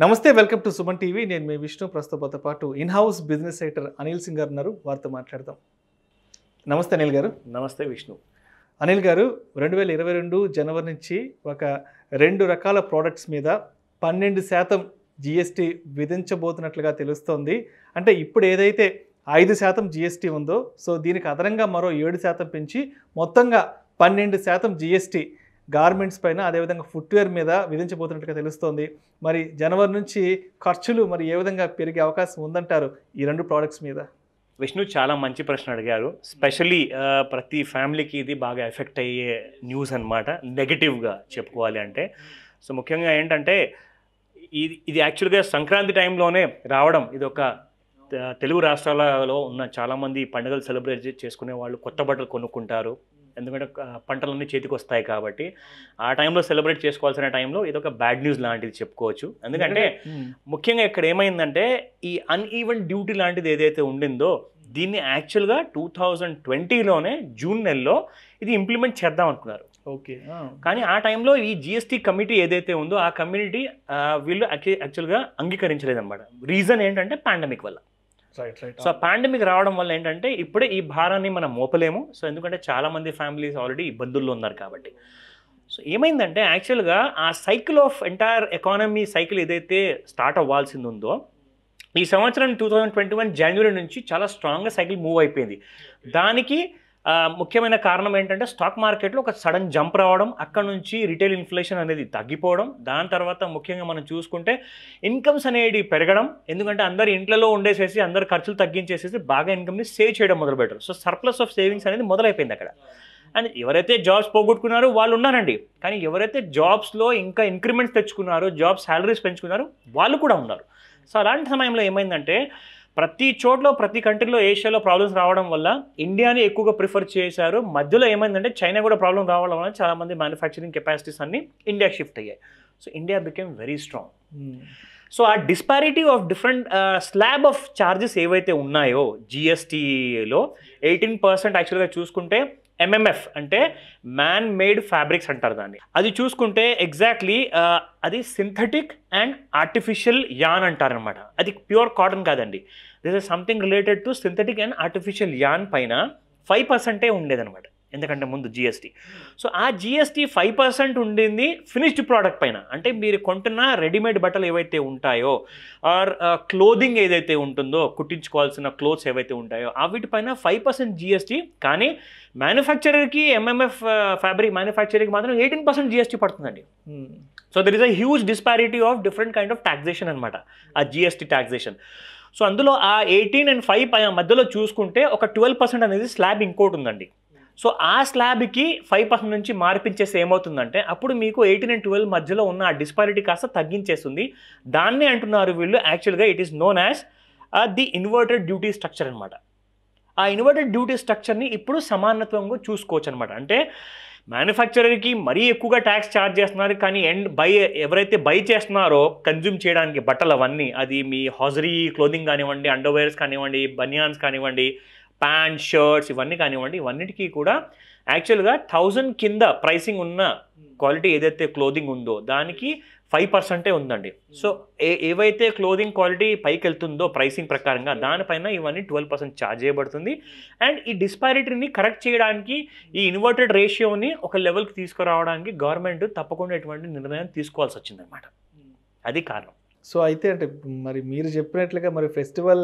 నమస్తే, welcome to Suman TV. నేను మీ విష్ణు. ప్రస్తుతంతో పాటు in house business writer Anil Singh గారు ఉన్నారు. వారితో మాట్లాడదాం. నమస్తే అనిల్ గారు. నమస్తే విష్ణు. అనిల్ గారు, 2022 జనవరి నుంచి ఒక 2 రకాల ప్రోడక్ట్స్ మీద 12% జిఎస్టీ విధించబోతున్నట్లుగా తెలుస్తోంది. అంటే ఇప్పుడు ఏదైతే 5% జిఎస్టీ ఉందో, సో దీనికి అదనంగా మరో 7% పెంచి మొత్తంగా 12% జిఎస్టీ గార్మెంట్స్ పైన, అదేవిధంగా ఫుట్వేర్ మీద విధించబోతున్నట్టుగా తెలుస్తోంది. మరి జనవరి నుంచి ఖర్చులు మరి ఏ విధంగా పెరిగే అవకాశం ఉందంటారు ఈ 2 ప్రోడక్ట్స్ మీద? విష్ణు, చాలా మంచి ప్రశ్న అడిగారు. స్పెషల్లీ ప్రతి ఫ్యామిలీకి ఇది బాగా ఎఫెక్ట్ అయ్యే న్యూస్ అనమాట, నెగటివ్గా చెప్పుకోవాలి అంటే. సో ముఖ్యంగా ఏంటంటే ఇది యాక్చువల్గా సంక్రాంతి టైంలోనే రావడం. ఇది ఒక తెలుగు రాష్ట్రాలలో ఉన్న చాలామంది పండుగలు సెలబ్రేట్ చేసుకునే వాళ్ళు కొత్త బట్టలు కొనుక్కుంటారు, ఎందుకంటే పంటలన్నీ చేతికి వస్తాయి కాబట్టి. ఆ టైంలో సెలబ్రేట్ చేసుకోవాల్సిన టైంలో ఇది ఒక బ్యాడ్ న్యూస్ లాంటిది చెప్పుకోవచ్చు. ఎందుకంటే ముఖ్యంగా ఇక్కడ ఏమైందంటే ఈ అన్ఈవెన్ డ్యూటీ లాంటిది ఏదైతే ఉండిందో దీన్ని యాక్చువల్గా 2020లోనే జూన్ నెలలో ఇది ఇంప్లిమెంట్ చేద్దాం అనుకున్నారు. ఓకే. కానీ ఆ టైంలో ఈ జిఎస్టీ కమిటీ ఏదైతే ఉందో ఆ కమ్యూనిటీ వీళ్ళు యాక్చువల్గా అంగీకరించలేదన్నమాట. రీజన్ ఏంటంటే పాండమిక్ వల్ల. సో పాండమిక్ రావడం వల్ల ఏంటంటే ఇప్పుడే ఈ భారాన్ని మనం మోపలేము. సో ఎందుకంటే చాలామంది ఫ్యామిలీస్ ఆల్రెడీ ఇబ్బందుల్లో ఉన్నారు కాబట్టి. సో ఏమైందంటే యాక్చువల్గా ఆ cycle of entire economy cycle ఏదైతే స్టార్ట్ అవ్వాల్సింది ఉందో ఈ సంవత్సరం 2021 జనవరి నుంచి చాలా స్ట్రాంగ్గా సైకిల్ మూవ్ అయిపోయింది. దానికి ముఖ్యమైన కారణం ఏంటంటే స్టాక్ మార్కెట్లో ఒక సడన్ జంప్ రావడం, అక్కడ నుంచి రిటైల్ ఇన్ఫ్లేషన్ అనేది తగ్గిపోవడం, దాని తర్వాత ముఖ్యంగా మనం చూసుకుంటే ఇన్కమ్స్ అనేది పెరగడం. ఎందుకంటే అందరు ఇంట్లో ఉండేసేసి అందరు ఖర్చులు తగ్గించేసేసి బాగా ఇన్కమ్ని సేవ్ చేయడం మొదలుపెట్టారు. సో సర్ప్లస్ ఆఫ్ సేవింగ్స్ అనేది మొదలైపోయింది అక్కడ. అండ్ ఎవరైతే జాబ్స్ పోగొట్టుకున్నారో వాళ్ళు ఉన్నారండి, కానీ ఎవరైతే జాబ్స్లో ఇంకా ఇంక్రిమెంట్స్ తెచ్చుకున్నారో, జాబ్ శాలరీస్ పెంచుకున్నారో వాళ్ళు కూడా ఉన్నారు. సో అలాంటి సమయంలో ఏమైందంటే ప్రతి చోట్ల ప్రతి కంట్రీలో ఏషియాలో ప్రాబ్లమ్స్ రావడం వల్ల ఇండియాని ఎక్కువగా ప్రిఫర్ చేశారు. మధ్యలో ఏమైందంటే చైనా కూడా ప్రాబ్లం రావడం వల్ల చాలామంది మ్యానుఫ్యాక్చరింగ్ కెపాసిటీస్ అన్ని ఇండియాకి షిఫ్ట్ అయ్యాయి. So India became very strong. So ఆ disparity of different slab of charges ఏవైతే ఉన్నాయో జిఎస్టీలో 18% యాక్చువల్గా చూసుకుంటే ఎంఎంఎఫ్ అంటే మ్యాన్ మేడ్ ఫ్యాబ్రిక్స్ అంటారు దాన్ని. అది చూసుకుంటే ఎగ్జాక్ట్లీ అది సింథటిక్ అండ్ ఆర్టిఫిషియల్ యాన్ అంటారనమాట. అది ప్యూర్ కాటన్ కాదండి. This is something related to synthetic and artificial an పైన 5% ఉండేదన్నమాట, ఎందుకంటే ముందు జిఎస్టీ. సో ఆ జిఎస్టీ 5% ఉండింది ఫినిష్డ్ ప్రోడక్ట్ పైన. అంటే మీరు కొంటున్న రెడీమేడ్ బట్టలు ఏవైతే ఉంటాయో ఆర్ క్లోదింగ్ ఏదైతే ఉంటుందో, కుట్టించుకోవాల్సిన క్లోత్స్ ఏవైతే ఉంటాయో వీటిపైన 5% జిఎస్టీ. కానీ మ్యానుఫ్యాక్చరర్కి ఎంఎంఎఫ్ ఫ్యాబ్రిక్ మ్యానుఫ్యాక్చరింగ్కి మాత్రం 18% జిఎస్టీ పడుతుందండి. So there is a huge disparity of different kind of taxation అనమాట, ఆ జిఎస్టీ టాక్సేషన్. సో అందులో ఆ 18 and 5 మధ్యలో చూసుకుంటే ఒక 12% అనేది స్లాబ్ ఇంకోటి ఉందండి. సో ఆ స్లాబ్కి 5% నుంచి మార్పించేసి ఏమవుతుందంటే అప్పుడు మీకు 18 and 12 మధ్యలో ఉన్న ఆ డిస్పారిటీ కాస్త తగ్గించేస్తుంది. దాన్నే అంటున్నారు వీళ్ళు యాక్చువల్గా it is known as the inverted duty structure అనమాట. ఆ ఇన్వర్టెడ్ డ్యూటీ స్ట్రక్చర్ని ఇప్పుడు సమానత్వంగా చూసుకోవచ్చు అనమాట. అంటే మ్యానుఫ్యాక్చరర్కి మరీ ఎక్కువగా ట్యాక్స్ ఛార్జ్ చేస్తున్నారు, కానీ ఎవరైతే బై చేస్తున్నారో కన్జ్యూమ్ చేయడానికి బట్టలు అవన్నీ, అది మీ హాజరీ క్లోదింగ్ కానివ్వండి, అండర్వేర్స్ కానివ్వండి, బనియాన్స్ కానివ్వండి, ప్యాంట్ షర్ట్స్ ఇవన్నీ కానివ్వండి, ఇవన్నిటికీ కూడా యాక్చువల్గా 1000 కింద ప్రైసింగ్ ఉన్న క్వాలిటీ ఏదైతే క్లోదింగ్ ఉందో దానికి 5% ఉందండి. సో ఏవైతే క్లోదింగ్ క్వాలిటీ పైకి వెళ్తుందో ప్రైసింగ్ ప్రకారంగా దానిపైన ఇవన్నీ 12% ఛార్జ్ చేయబడుతుంది. అండ్ ఈ డిస్పారిటీని కరెక్ట్ చేయడానికి ఈ ఇన్వర్టెడ్ రేషియోని ఒక లెవెల్కి తీసుకురావడానికి గవర్నమెంట్ తప్పకుండా ఎటువంటి నిర్ణయం తీసుకోవాల్సి వచ్చిందనమాట. అది కారణం. సో అయితే అంటే మరి మీరు చెప్పినట్లుగా మరి ఫెస్టివల్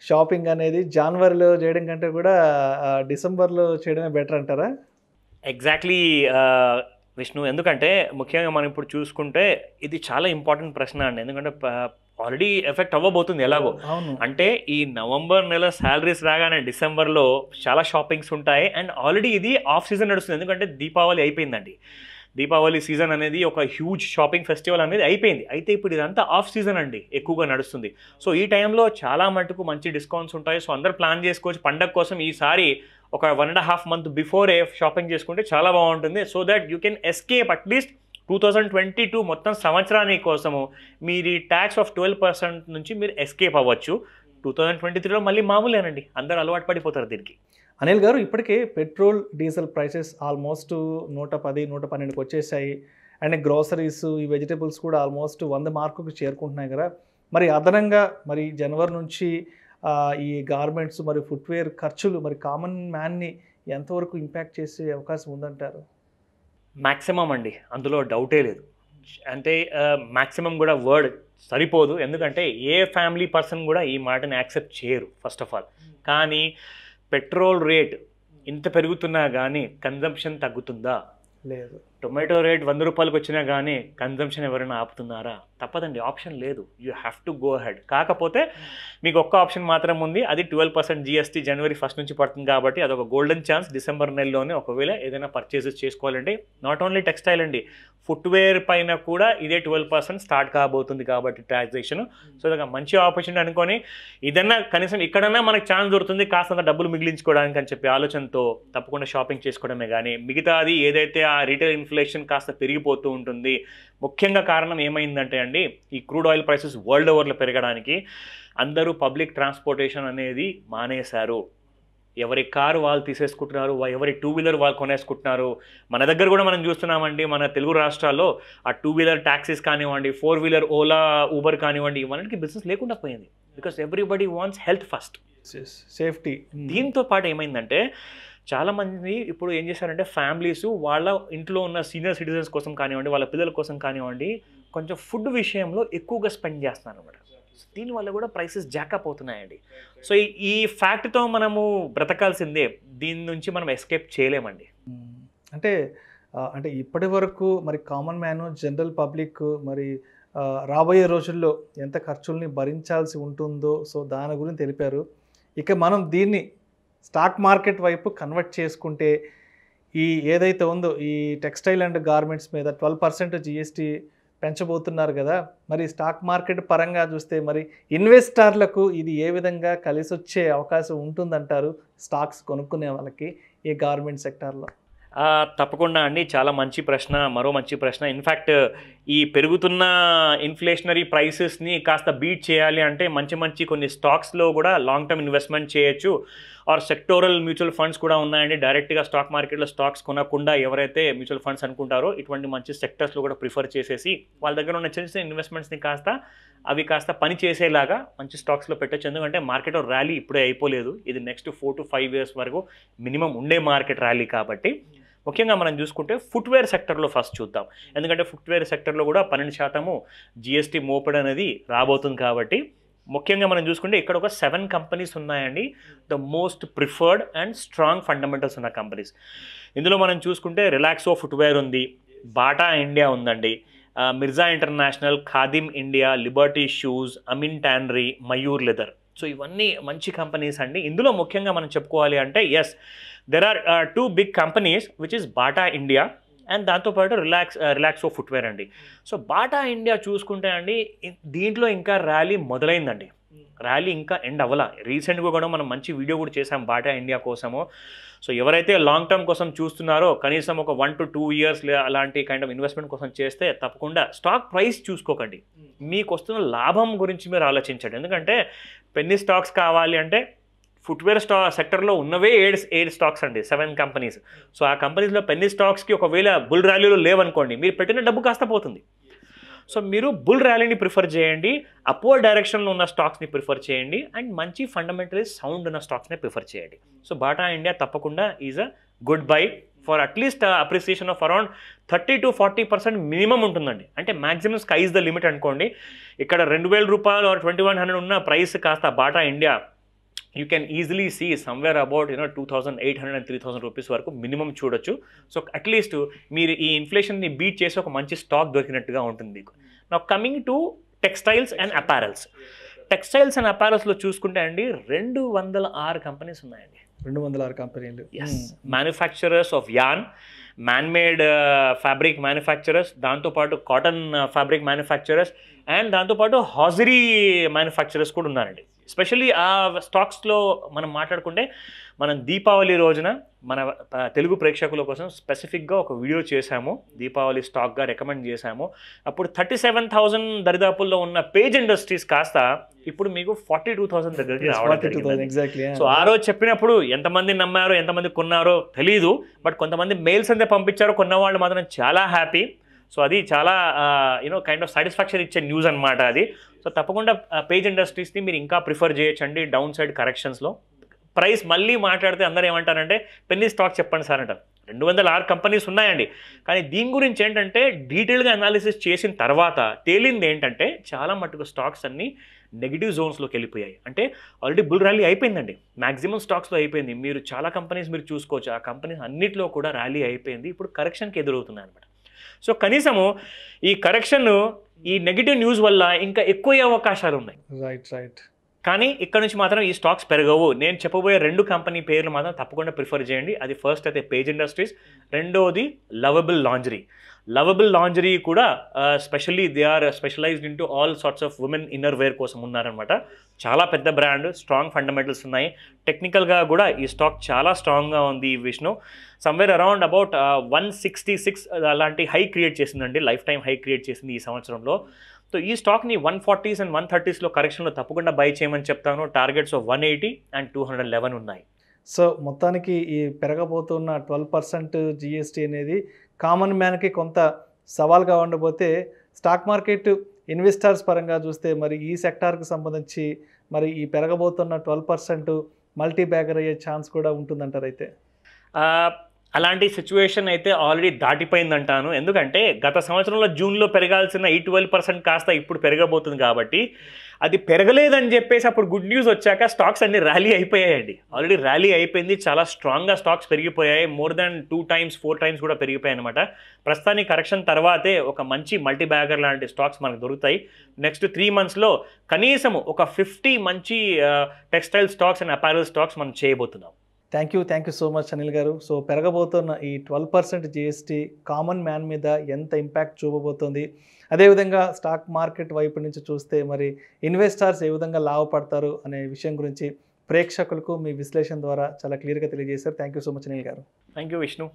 షాపింగ్ అనేది జనవరిలో చేయడం కంటే కూడా డిసెంబర్లో చేయడమే బెటర్ అంటారా? ఎగ్జాక్ట్లీ విష్ణు, ఎందుకంటే ముఖ్యంగా మనం ఇప్పుడు చూసుకుంటే ఇది చాలా ఇంపార్టెంట్ ప్రశ్న అండి. ఎందుకంటే ఆల్రెడీ ఎఫెక్ట్ అవ్వబోతుంది ఎలాగో. అంటే ఈ నవంబర్ నెల శాలరీస్ రాగానే డిసెంబర్లో చాలా షాపింగ్స్ ఉంటాయి. అండ్ ఆల్రెడీ ఇది ఆఫ్ సీజన్ నడుస్తుంది, ఎందుకంటే దీపావళి అయిపోయిందండి. దీపావళి సీజన్ అనేది ఒక హ్యూజ్ షాపింగ్ ఫెస్టివల్ అనేది అయిపోయింది. అయితే ఇప్పుడు ఇదంతా ఆఫ్ సీజన్ అండి, ఎక్కువగా నడుస్తుంది. సో ఈ టైంలో చాలా మటుకు మంచి డిస్కౌంట్స్ ఉంటాయి. సో అందరు ప్లాన్ చేసుకోవచ్చు పండగ కోసం. ఈసారి ఒక 1.5 month బిఫోరే షాపింగ్ చేసుకుంటే చాలా బాగుంటుంది. So that you can escape at least 2022 మొత్తం సంవత్సరాని కోసము మీరు ఈ ట్యాక్స్ ఆఫ్ 12% నుంచి మీరు ఎస్కేప్ అవ్వచ్చు. 2023లో మళ్ళీ మామూలేనండి, అందరూ అలవాటు పడిపోతారు దీనికి. అనిల్ గారు, ఇప్పటికే పెట్రోల్ డీజిల్ ప్రైసెస్ ఆల్మోస్ట్ 110-112కి వచ్చేసాయి. అండ్ గ్రోసరీస్ ఈ వెజిటేబుల్స్ కూడా ఆల్మోస్ట్ 100 మార్కుకు చేరుకుంటున్నాయి కదా. మరి అదనంగా మరి జనవరి నుంచి ఈ గార్మెంట్స్ మరి ఫుట్వేర్ ఖర్చులు మరి కామన్ మ్యాన్ని ఎంతవరకు ఇంపాక్ట్ చేసే అవకాశం ఉందంటారు? మ్యాక్సిమం అండి, అందులో డౌటే లేదు. అంటే మ్యాక్సిమం కూడా వర్డ్ సరిపోదు, ఎందుకంటే ఏ ఫ్యామిలీ పర్సన్ కూడా ఈ మాటని యాక్సెప్ట్ చేయరు ఫస్ట్ ఆఫ్ ఆల్. కానీ పెట్రోల్ రేట్ ఇంత పెరుగుతున్నా కానీ కన్జంప్షన్ తగ్గుతుందా? లేదు. టొమాటో రేట్ 100 రూపాయలకు వచ్చినా కానీ కన్జంప్షన్ ఎవరైనా ఆపుతున్నారా? తప్పదండి, ఆప్షన్ లేదు. You have to go head. కాకపోతే మీకు ఒక్క ఆప్షన్ మాత్రం ఉంది, అది 12% GST జనవరి 1 నుంచి పడుతుంది కాబట్టి అదొక గోల్డెన్ ఛాన్స్. డిసెంబర్ నెలలోనే ఒకవేళ ఏదైనా పర్చేసెస్ చేసుకోవాలంటే నాట్ ఓన్లీ టెక్స్టైల్ అండి, ఫుట్వేర్ పైన కూడా ఇదే 12% స్టార్ట్ కాబోతుంది కాబట్టి ట్యాక్సేషన్. సో ఇదొక మంచి ఆపర్చునిటీ అనుకొని ఇదన్నా కనీసం ఇక్కడన్నా మనకు ఛాన్స్ దొరుకుతుంది కాస్తంత డబ్బులు మిగిలించుకోవడానికి అని చెప్పి ఆలోచనతో తప్పకుండా షాపింగ్ చేసుకోవడమే. కానీ మిగతాది ఏదైతే ఆ రీటైల్ ఇన్ఫ్లేషన్ కాస్త పెరిగిపోతూ ఉంటుంది. ముఖ్యంగా కారణం ఏమైందంటే అండి, ఈ క్రూడ్ ఆయిల్ ప్రైసెస్ వరల్డ్ ఓవర్లో పెరగడానికి అందరూ పబ్లిక్ ట్రాన్స్పోర్టేషన్ అనేది మానేశారు. ఎవరి కారు వాళ్ళు తీసేసుకుంటున్నారు, ఎవరి 2 వీలర్ వాళ్ళు కొనేసుకుంటున్నారు. మన దగ్గర కూడా మనం చూస్తున్నామండి, మన తెలుగు రాష్ట్రాల్లో ఆ 2 వీలర్ ట్యాక్సీస్ కానివ్వండి, 4 వీలర్ ఓలా ఊబర్ కానివ్వండి, ఇవన్నిటికీ బిజినెస్ లేకుండా పోయింది. Because everybody wants health first, safety. దీంతో పాటు ఏమైందంటే చాలామంది ఇప్పుడు ఏం చేశారంటే ఫ్యామిలీస్ వాళ్ళ ఇంట్లో ఉన్న సీనియర్ సిటిజన్స్ కోసం కానివ్వండి, వాళ్ళ పిల్లల కోసం కానివ్వండి, కొంచెం ఫుడ్ విషయంలో ఎక్కువగా స్పెండ్ చేస్తున్నారు అన్నమాట. దీనివల్ల కూడా ప్రైసెస్ జాకప్ అవుతున్నాయండి. సో ఈ ఫ్యాక్ట్తో మనము బ్రతకాల్సిందే, దీని నుంచి మనం ఎస్కేప్ చేయలేమండి. అంటే ఇప్పటి వరకు మరి కామన్ మ్యాన్ జనరల్ పబ్లిక్ మరి రాబోయే రోజుల్లో ఎంత ఖర్చుల్ని భరించాల్సి ఉంటుందో సో దాని గురించి తెలిపారు. ఇక మనం దీన్ని స్టాక్ మార్కెట్ వైపు కన్వర్ట్ చేసుకుంటే ఈ ఏదైతే ఉందో ఈ టెక్స్టైల్ అండ్ గార్మెంట్స్ మీద 12% GST పెంచబోతున్నారు కదా. మరి స్టాక్ మార్కెట్ పరంగా చూస్తే మరి ఇన్వెస్టర్లకు ఇది ఏ విధంగా కలిసి వచ్చే అవకాశం ఉంటుందంటారు స్టాక్స్ కొనుక్కునే వాళ్ళకి ఈ గార్మెంట్ సెక్టార్లో? తప్పకుండా అండి, చాలా మంచి ప్రశ్న, మరో మంచి ప్రశ్న. ఇన్ఫ్యాక్ట్ ఈ పెరుగుతున్న ఇన్ఫ్లేషనరీ ప్రైసెస్ని కాస్త బీట్ చేయాలి అంటే మంచి కొన్ని స్టాక్స్లో కూడా లాంగ్ టర్మ్ ఇన్వెస్ట్మెంట్ చేయొచ్చు. ఆర్ సెక్టోరల్ మ్యూచువల్ ఫండ్స్ కూడా ఉన్నాయండి. డైరెక్ట్గా స్టాక్ మార్కెట్లో స్టాక్స్ కొనకుండా ఎవరైతే మ్యూచువల్ ఫండ్స్ అనుకుంటారో ఇటువంటి మంచి సెక్టర్స్లో కూడా ప్రిఫర్ చేసేసి వాళ్ళ దగ్గర ఉన్న చిన్న ఇన్వెస్ట్మెంట్స్ని కాస్త పని చేసేలాగా మంచి స్టాక్స్లో పెట్టచ్చు. ఎందుకంటే మార్కెట్ ర్యాలీ ఇప్పుడే అయిపోలేదు, ఇది నెక్స్ట్ 4 to 5 years వరకు మినిమం ఉండే మార్కెట్ ర్యాలీ. కాబట్టి ముఖ్యంగా మనం చూసుకుంటే ఫుట్వేర్ సెక్టర్లో ఫస్ట్ చూద్దాం. ఎందుకంటే ఫుట్వేర్ సెక్టర్లో కూడా 12% GST మోపడ్ అనేది రాబోతుంది. కాబట్టి ముఖ్యంగా మనం చూసుకుంటే ఇక్కడ ఒక 7 కంపెనీస్ ఉన్నాయండి, the most preferred and strong fundamentals ఉన్న కంపెనీస్. ఇందులో మనం చూసుకుంటే రిలాక్సో ఫుట్వేర్ ఉంది, బాటా ఇండియా ఉందండి, Mirza international, Khadim India, Liberty shoes, Amin tannery, Mayur leather. So ఇవన్నీ మంచి కంపెనీస్ అండి. ఇందులో ముఖ్యంగా మనం చెప్పుకోవాలి అంటే yes, there are 2 big companies which is Bata India and దాంతోపాటు రిలాక్సో ఫుట్వేర్ అండి. సో బాటా ఇండియా చూసుకుంటే అండి దీంట్లో ఇంకా ర్యాలీ మొదలైందండి, ర్యాలీ ఇంకా ఎండ్ అవ్వాల. రీసెంట్గా కూడా మనం మంచి వీడియో కూడా చేసాం బాటా ఇండియా కోసము. సో ఎవరైతే లాంగ్ టర్మ్ కోసం చూస్తున్నారో కనీసం ఒక 1 to 2 years అలాంటి కైండ్ ఆఫ్ ఇన్వెస్ట్మెంట్ కోసం చేస్తే తప్పకుండా స్టాక్ ప్రైస్ చూసుకోకండి, మీకు వస్తున్న లాభం గురించి మీరు ఆలోచించండి. ఎందుకంటే పెన్నీ స్టాక్స్ కావాలి అంటే ఫుట్వేర్ సెక్టర్లో ఉన్నవే 8 స్టాక్స్ అండి, 7 కంపెనీస్. సో ఆ కంపెనీస్లో పెన్నీ స్టాక్స్కి ఒకవేళ బుల్ ర్యాలీలో లేవనుకోండి, మీరు పెట్టిన డబ్బు కాస్త పోతుంది. సో మీరు బుల్ ర్యాలీని ప్రిఫర్ చేయండి, అప్వర్డ్ డైరెక్షన్లో ఉన్న స్టాక్స్ని ప్రిఫర్ చేయండి, అండ్ మంచి ఫండమెంటలీ సౌండ్ ఉన్న స్టాక్స్ని ప్రిఫర్ చేయండి. సో బాటా ఇండియా తప్పకుండా is a good bye for at least appreciation of around 30 to 40% minimum ఉంటుందండి. అంటే maximum sky is the limit అనుకోండి. ఇక్కడ 2000 రూపాయలు ఆర్ 2100 ఉన్న ప్రైస్ కాస్త Bata India you can easily see somewhere about 2800 and 3000 rupees వరకు minimum చూడొచ్చు. సో అట్లీస్ట్ మీరు ఈ ఇన్ఫ్లేషన్ని బీట్ చేసి ఒక మంచి స్టాక్ దొరికినట్టుగా ఉంటుంది మీకు. Now coming to textiles and apparels. Textiles and అపారల్స్లో చూసుకుంటే అండి 206 కంపెనీస్ ఉన్నాయండి. 206 కంపెనీలు. Yes, manufacturers of yarn, man made fabric manufacturers, దాంతోపాటు కాటన్ ఫ్యాబ్రిక్ మ్యానుఫ్యాక్చరర్స్ అండ్ దాంతోపాటు హాజరీ మ్యానుఫ్యాక్చరర్స్ కూడా ఉన్నారండి. స్పెషల్లీ ఆ స్టాక్స్లో మనం మాట్లాడుకుంటే మనం దీపావళి రోజున మన తెలుగు ప్రేక్షకుల కోసం స్పెసిఫిక్గా ఒక వీడియో చేశాము, దీపావళి స్టాక్గా రికమెండ్ చేశాము. అప్పుడు 37,000 దరిదాపుల్లో ఉన్న పేజ్ ఇండస్ట్రీస్ కాస్త ఇప్పుడు మీకు 42,000 దగ్గరికి రావడం. సో ఆ రోజు చెప్పినప్పుడు ఎంతమంది నమ్మారో ఎంతమంది కొన్నారో తెలీదు, బట్ కొంతమంది మెయిల్స్ అంతే పంపించారో, కొన్న వాళ్ళు మాత్రం చాలా హ్యాపీ. సో అది చాలా కైండ్ ఆఫ్ సాటిస్ఫాక్షన్ ఇచ్చే న్యూస్ అనమాట అది. సో తప్పకుండా పేజ్ ఇండస్ట్రీస్ని మీరు ఇంకా ప్రిఫర్ చేయొచ్చండి డౌన్ సైడ్ కరెక్షన్స్లో. ప్రైస్ మళ్ళీ మాట్లాడితే అందరూ ఏమంటారంటే పెన్నీ స్టాక్ చెప్పండి సార్ అంటారు. 206 కంపెనీస్ ఉన్నాయండి. కానీ దీని గురించి ఏంటంటే డీటెయిల్గా అనాలిసిస్ చేసిన తర్వాత తేలింది ఏంటంటే చాలా మటుకు స్టాక్స్ అన్నీ నెగిటివ్ జోన్స్లోకి వెళ్ళిపోయాయి. అంటే ఆల్రెడీ బుల్ ర్యాలీ అయిపోయిందండి, మ్యాక్సిమం స్టాక్స్లో అయిపోయింది. మీరు చాలా కంపెనీస్ మీరు చూసుకోవచ్చు, ఆ కంపెనీస్ అన్నింటిలో కూడా ర్యాలీ అయిపోయింది. ఇప్పుడు కరెక్షన్కి ఎదురవుతున్నాయి అనమాట. సో కనీసము ఈ కరెక్షన్ ఈ నెగిటివ్ న్యూస్ వల్ల ఇంకా ఎక్కువ అవకాశాలు ఉన్నాయి. రైట్. కానీ ఇక్కడ నుంచి మాత్రం ఈ స్టాక్స్ పెరగవు. నేను చెప్పబోయే 2 కంపెనీ పేర్లు మాత్రం తప్పకుండా ప్రిఫర్ చేయండి. అది ఫస్ట్ అయితే పేజ్ ఇండస్ట్రీస్, రెండోది లవబుల్ లాంజరీ. లవబుల్ లాంజరీ కూడా specially they are specialised into all sorts of women inner wear కోసం ఉన్నారనమాట. చాలా పెద్ద బ్రాండ్, స్ట్రాంగ్ ఫండమెంటల్స్ ఉన్నాయి. టెక్నికల్గా కూడా ఈ స్టాక్ చాలా స్ట్రాంగ్గా ఉంది. విష్ణు సమ్వేర్ అరౌండ్ అబౌట్ 166 అలాంటి హై క్రియేట్ చేసిందండి, లైఫ్ టైం హై క్రియేట్ చేసింది ఈ సంవత్సరంలో. సో ఈ స్టాక్ని 140s and 130sలో కరెక్షన్లో తప్పకుండా బై చేయమని చెప్తాను. టార్గెట్స్ 180 and 211 ఉన్నాయి. సో మొత్తానికి ఈ పెరగబోతున్న 12% జిఎస్టీ అనేది కామన్ మ్యాన్కి కొంత సవాల్గా ఉండబోతే స్టాక్ మార్కెట్ ఇన్వెస్టర్స్ పరంగా చూస్తే మరి ఈ సెక్టార్కి సంబంధించి మరి ఈ పెరగబోతున్న 12% మల్టీ బ్యాగర్ అయ్యే ఛాన్స్ కూడా ఉంటుందంటారు అయితే? అలాంటి సిచ్యువేషన్ అయితే ఆల్రెడీ దాటిపోయిందంటాను. ఎందుకంటే గత సంవత్సరంలో జూన్లో పెరగాల్సిన ఈ 12% కాస్త ఇప్పుడు పెరగబోతుంది కాబట్టి అది పెరగలేదని చెప్పేసి అప్పుడు గుడ్ న్యూస్ వచ్చాక స్టాక్స్ అన్ని ర్యాలీ అయిపోయాయండి. ఆల్రెడీ ర్యాలీ అయిపోయింది, చాలా స్ట్రాంగ్గా స్టాక్స్ పెరిగిపోయాయి. మోర్ దాన్ 2 times 4 times కూడా పెరిగిపోయాయి అనమాట. ప్రస్తుతానికి కరెక్షన్ తర్వాతే ఒక మంచి మల్టీ బ్యాగర్ లాంటి స్టాక్స్ మనకు దొరుకుతాయి. నెక్స్ట్ 3 monthsలో కనీసం ఒక 50 మంచి textile stocks and apparel stocks మనం చేయబోతున్నాం. Thank you so much Anil గారు. సో పెరగబోతున్న ఈ 12% జిఎస్టీ కామన్ మ్యాన్ మీద ఎంత ఇంపాక్ట్ చూపబోతుంది, అదేవిధంగా స్టాక్ మార్కెట్ వైపు నుంచి చూస్తే మరి ఇన్వెస్టర్స్ ఏ విధంగా లాభపడతారు అనే విషయం గురించి ప్రేక్షకులకు మీ విశ్లేషణ ద్వారా చాలా క్లియర్గా తెలియజేశారు. Thank you so much Anil garu. Thank you Vishnu.